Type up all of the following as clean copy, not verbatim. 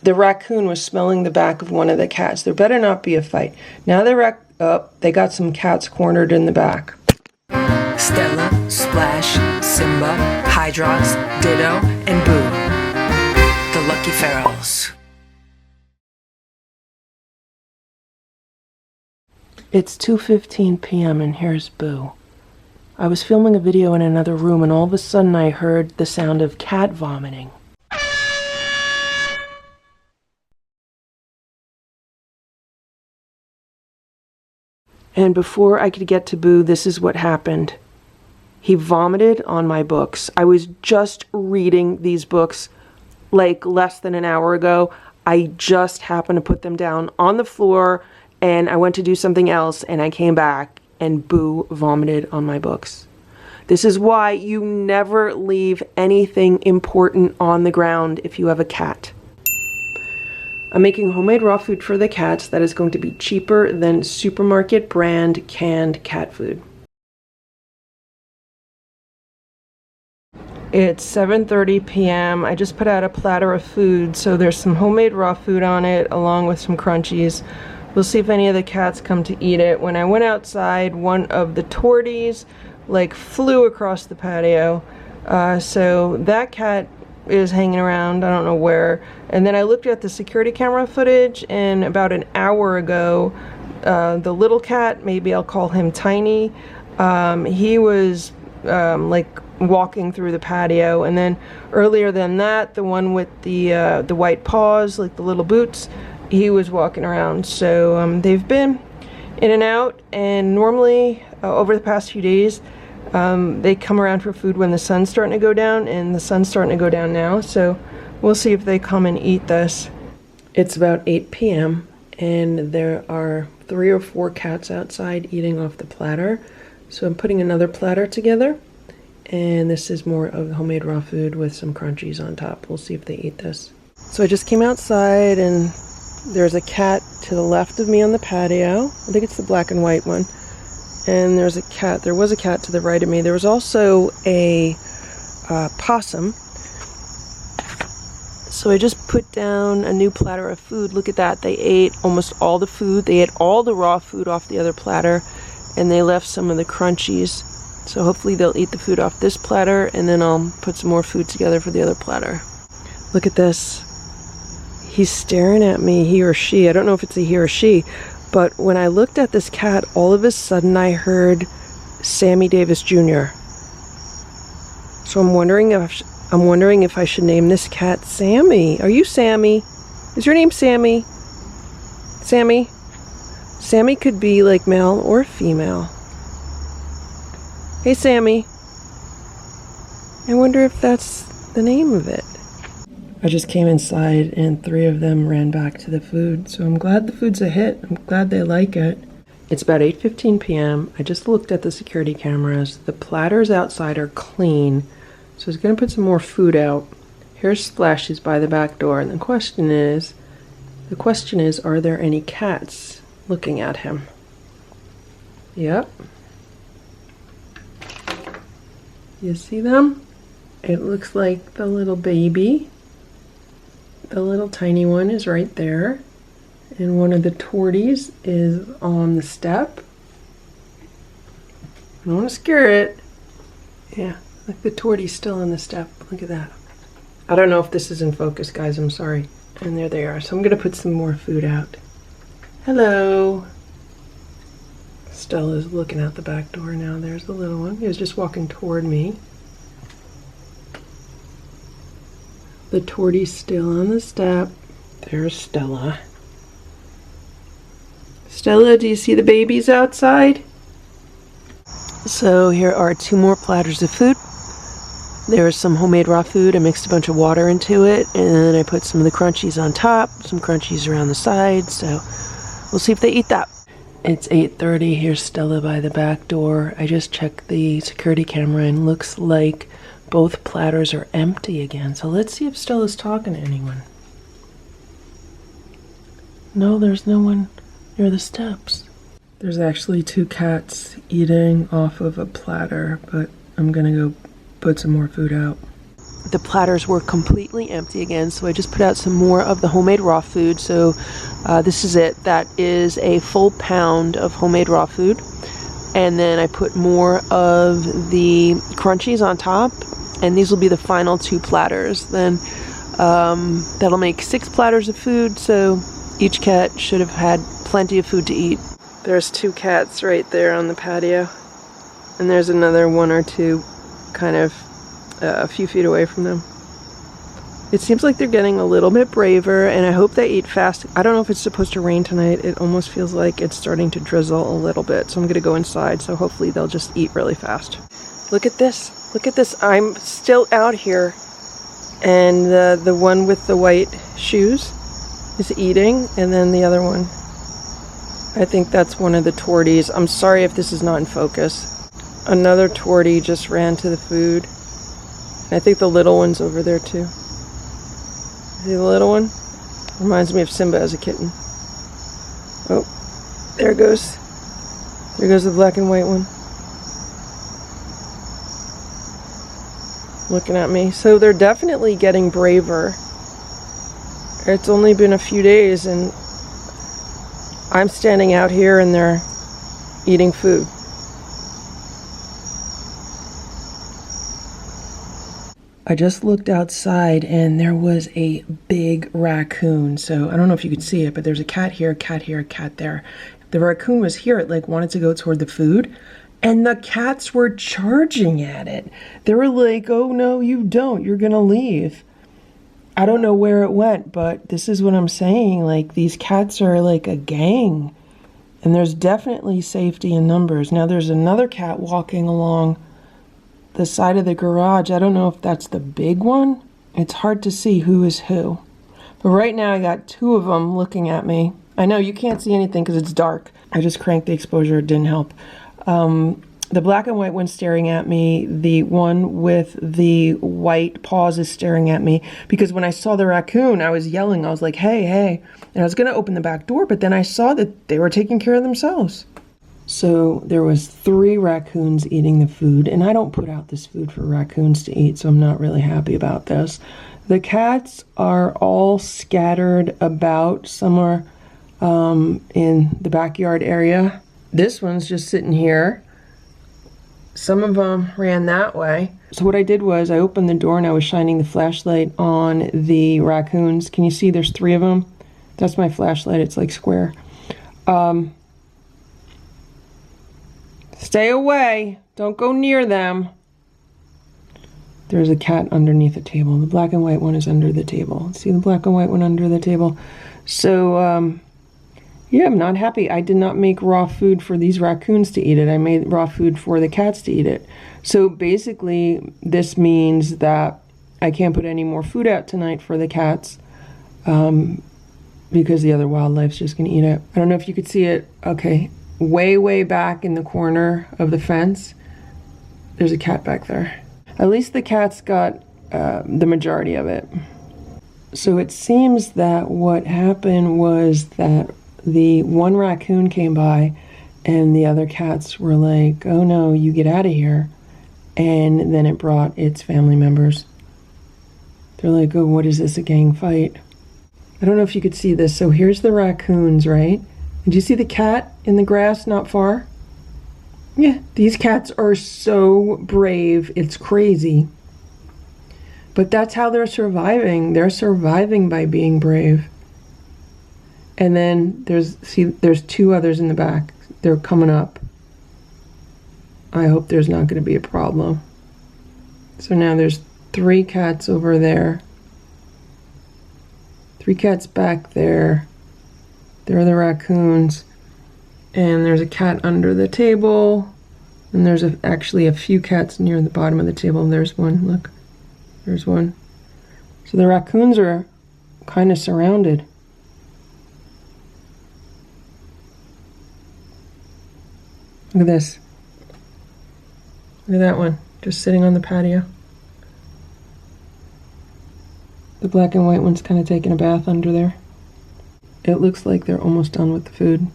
the raccoon was smelling the back of one of the cats. There better not be a fight. Now they got some cats cornered in the back. Stella, Splash, Simba, Hydrox, Ditto, and Boo. The Lucky Ferals. It's 2:15 p.m. and here's Boo. I was filming a video in another room and all of a sudden I heard the sound of cat vomiting. And before I could get to Boo, this is what happened. He vomited on my books. I was just reading these books like less than an hour ago. I just happened to put them down on the floor and I went to do something else and I came back and Boo vomited on my books. This is why you never leave anything important on the ground if you have a cat. I'm making homemade raw food for the cats that is going to be cheaper than supermarket brand canned cat food. It's 7:30 p.m. I just put out a platter of food, so there's some homemade raw food on it along with some crunchies. We'll see if any of the cats come to eat it. When I went outside, one of the torties flew across the patio. So that cat is hanging around, I don't know where. And then I looked at the security camera footage and about an hour ago, the little cat, maybe I'll call him Tiny, he was walking through the patio. And then earlier than that, the one with the white paws, like the little boots, he was walking around. So they've been in and out, and normally over the past few days they come around for food when the sun's starting to go down, and the sun's starting to go down now, so we'll see if they come and eat this. It's about 8 p.m. and there are 3 or 4 cats outside eating off the platter, so I'm putting another platter together, and this is more of homemade raw food with some crunchies on top. We'll see if they eat this. So I just came outside and there's a cat to the left of me on the patio. I think it's the black and white one. And there was a cat to the right of me. There was also a possum. So I just put down a new platter of food. Look at that. They ate almost all the food. They ate all the raw food off the other platter, and they left some of the crunchies. So hopefully they'll eat the food off this platter, and then I'll put some more food together for the other platter. Look at this. He's staring at me, he or she. I don't know if it's a he or she. But when I looked at this cat, all of a sudden I heard Sammy Davis Jr. So I'm wondering if I should name this cat Sammy. Are you Sammy? Is your name Sammy? Sammy? Sammy could be like male or female. Hey Sammy. I wonder if that's the name of it. I just came inside and 3 of them ran back to the food, so I'm glad the food's a hit. I'm glad they like it. It's about 8:15 p.m. I just looked at the security cameras. The platters outside are clean, so I was going to put some more food out. Here's Splash, he's by the back door, and the question is, are there any cats looking at him? Yep. You see them? It looks like the little baby. The little tiny one is right there, and one of the torties is on the step. I don't want to scare it. Yeah, look, the tortie's still on the step. Look at that. I don't know if this is in focus, guys, I'm sorry. And there they are. So I'm going to put some more food out. Hello. Stella's looking out the back door now. There's the little one. He was just walking toward me. The tortie's still on the step. There's Stella. Stella, do you see the babies outside? So here are 2 more platters of food. There's some homemade raw food. I mixed a bunch of water into it, and then I put some of the crunchies on top, some crunchies around the sides, so we'll see if they eat that. It's 8:30. Here's Stella by the back door. I just checked the security camera and looks like both platters are empty again. So let's see if Stella's talking to anyone. No, there's no one near the steps. There's actually 2 cats eating off of a platter, but I'm gonna go put some more food out. the platters were completely empty again, so I just put out some more of the homemade raw food. So this is it. That is a full pound of homemade raw food. And then I put more of the crunchies on top, and these will be the final 2 platters. Then that'll make 6 platters of food, so each cat should have had plenty of food to eat. There's 2 cats right there on the patio, and there's another 1 or 2 kind of a few feet away from them. It seems like they're getting a little bit braver, and I hope they eat fast. I don't know if it's supposed to rain tonight. It almost feels like it's starting to drizzle a little bit, so I'm gonna go inside, so hopefully they'll just eat really fast. Look at this. Look at this. I'm still out here, and the one with the white shoes is eating, and then the other one, I think that's one of the torties. I'm sorry if this is not in focus. Another tortie just ran to the food. I think the little one's over there too. See the little one? Reminds me of Simba as a kitten. Oh, there goes. There goes the black and white one. Looking at me. So they're definitely getting braver. It's only been a few days and I'm standing out here and they're eating food. I just looked outside and there was a big raccoon. So I don't know if you could see it, but there's a cat here, a cat here, a cat there. The raccoon was here. It like wanted to go toward the food and the cats were charging at it. They were like, oh no, you don't. You're gonna leave. I don't know where it went, but this is what I'm saying. Like these cats are like a gang and there's definitely safety in numbers. Now there's another cat walking along the side of the garage. I don't know if that's the big one. It's hard to see who is who. But right now I got 2 of them looking at me. I know you can't see anything because it's dark. I just cranked the exposure. It didn't help. The black and white one's staring at me. The one with the white paws is staring at me because when I saw the raccoon, I was yelling. I was like, hey, hey. And I was going to open the back door, but then I saw that they were taking care of themselves. So there was 3 raccoons eating the food, and I don't put out this food for raccoons to eat, so I'm not really happy about this. The cats are all scattered about somewhere in the backyard area. This one's just sitting here. Some of them ran that way. So what I did was I opened the door and I was shining the flashlight on the raccoons. Can you see there's 3 of them? That's my flashlight. It's like square. Stay away. Don't go near them. There's a cat underneath the table. The black and white one is under the table. See the black and white one under the table? So, yeah, I'm not happy. I did not make raw food for these raccoons to eat it. I made raw food for the cats to eat it. So basically, this means that I can't put any more food out tonight for the cats because the other wildlife's just going to eat it. I don't know if you could see it. Okay. Way back in the corner of the fence, there's a cat back there. At least the cats got the majority of it. So it seems that what happened was that the one raccoon came by and the other cats were like, oh no, you get out of here. And then it brought its family members. They're like, oh, what is this, a gang fight? I don't know if you could see this. So here's the raccoons, right? Did you see the cat in the grass not far? Yeah, these cats are so brave. It's crazy. But that's how they're surviving. They're surviving by being brave. And then there's 2 others in the back. They're coming up. I hope there's not going to be a problem. So now there's 3 cats over there. 3 cats back there. There are the raccoons, and there's a cat under the table, and there's actually a few cats near the bottom of the table. There's one, look, there's one. So the raccoons are kind of surrounded. Look at this. Look at that one, just sitting on the patio. The black and white one's kind of taking a bath under there. It looks like they're almost done with the food.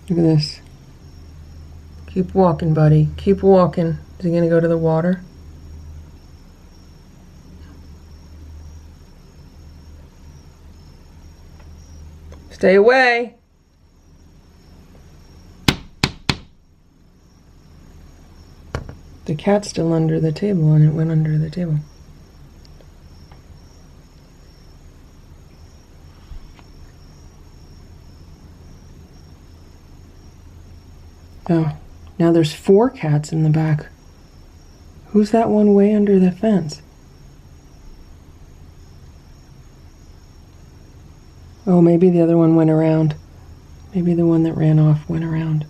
Look at this. Keep walking, buddy. Keep walking. Is he gonna go to the water? Stay away. The cat's still under the table and it went under the table. Oh, now there's 4 cats in the back. Who's that one way under the fence? Oh, maybe the other one went around. Maybe the one that ran off went around.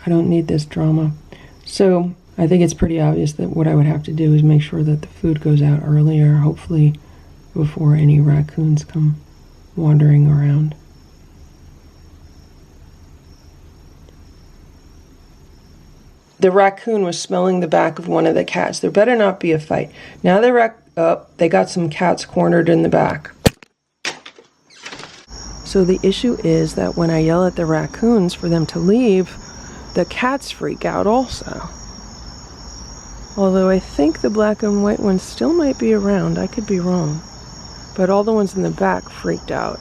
I don't need this drama. So I think it's pretty obvious that what I would have to do is make sure that the food goes out earlier, hopefully before any raccoons come wandering around. The raccoon was smelling the back of one of the cats. There better not be a fight. Now they got some cats cornered in the back. So the issue is that when I yell at the raccoons for them to leave, the cats freak out also. Although I think the black and white ones still might be around. I could be wrong. But all the ones in the back freaked out.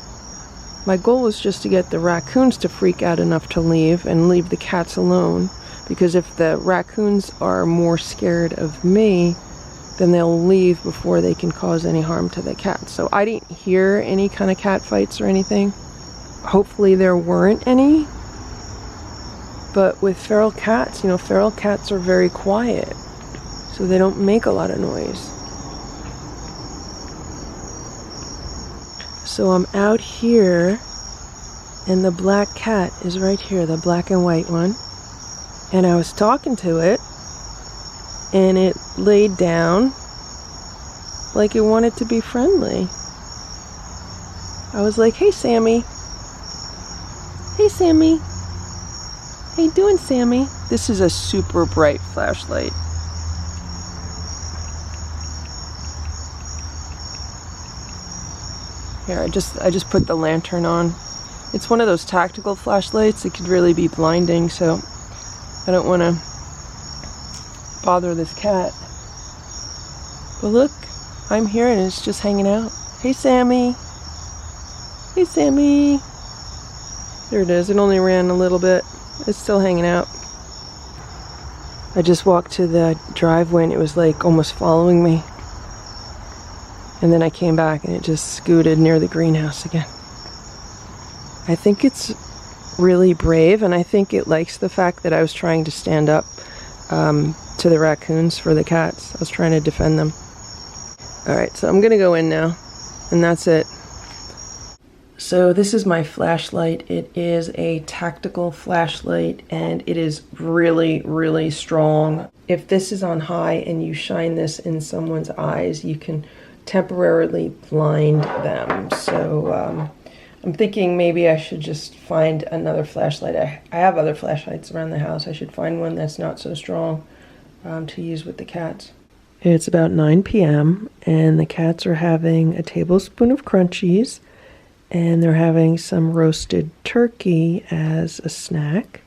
My goal was just to get the raccoons to freak out enough to leave and leave the cats alone. Because if the raccoons are more scared of me, then they'll leave before they can cause any harm to the cats. So I didn't hear any kind of cat fights or anything. Hopefully there weren't any. But with feral cats, you know, feral cats are very quiet. So they don't make a lot of noise. So I'm out here, and the black cat is right here, the black and white one. And I was talking to it, and it laid down like it wanted to be friendly. I was like, hey, Sammy. Hey, Sammy. How you doing, Sammy? This is a super bright flashlight. Here, I just put the lantern on. It's one of those tactical flashlights. It could really be blinding, so I don't want to bother this cat. But look, I'm here and it's just hanging out. Hey, Sammy. Hey, Sammy. There it is. It only ran a little bit. It's still hanging out. I just walked to the driveway and it was like almost following me. And then I came back and it just scooted near the greenhouse again. I think it's really brave, and I think it likes the fact that I was trying to stand up to the raccoons for the cats. I was trying to defend them. Alright, so I'm gonna go in now, and that's it. So this is my flashlight. It is a tactical flashlight, and it is really, really strong. If this is on high and you shine this in someone's eyes, you can temporarily blind them. So I'm thinking maybe I should just find another flashlight. I have other flashlights around the house. I should find one that's not so strong to use with the cats. It's about 9 p.m. and the cats are having a tablespoon of crunchies, and they're having some roasted turkey as a snack.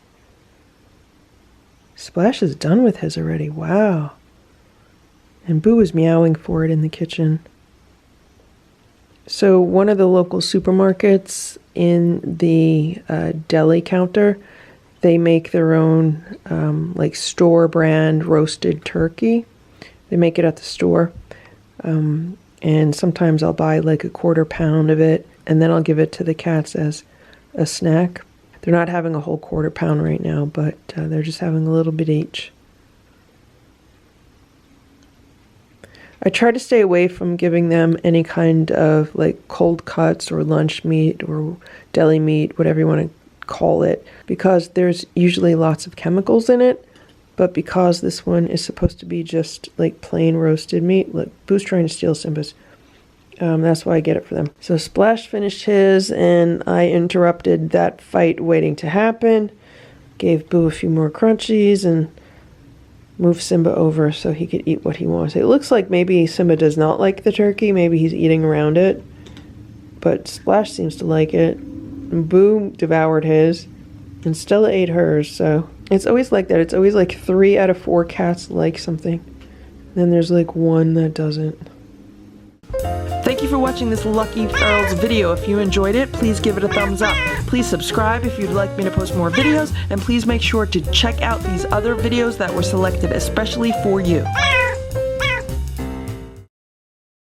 Splash is done with his already. Wow. And Boo is meowing for it in the kitchen. So one of the local supermarkets, in the deli counter, they make their own like store brand roasted turkey. They make it at the store. And sometimes I'll buy like a 1/4 pound of it, and then I'll give it to the cats as a snack. They're not having a whole 1/4 pound right now, but they're just having a little bit each. I try to stay away from giving them any kind of like cold cuts or lunch meat or deli meat, whatever you want to call it, because there's usually lots of chemicals in it. But because this one is supposed to be just like plain roasted meat, look, Boo's trying to steal Simba's. That's why I get it for them. So Splash finished his, and I interrupted that fight waiting to happen. Gave Boo a few more crunchies, and move Simba over so he could eat what he wants. It looks like maybe Simba does not like the turkey. Maybe he's eating around it. But Splash seems to like it. And Boo devoured his. And Stella ate hers, so... It's always like that. It's always like 3 out of 4 cats like something. Then there's like 1 that doesn't. Thank you for watching this Lucky Ferals video. If you enjoyed it, please give it a thumbs up. Please subscribe if you'd like me to post more videos, and please make sure to check out these other videos that were selected especially for you.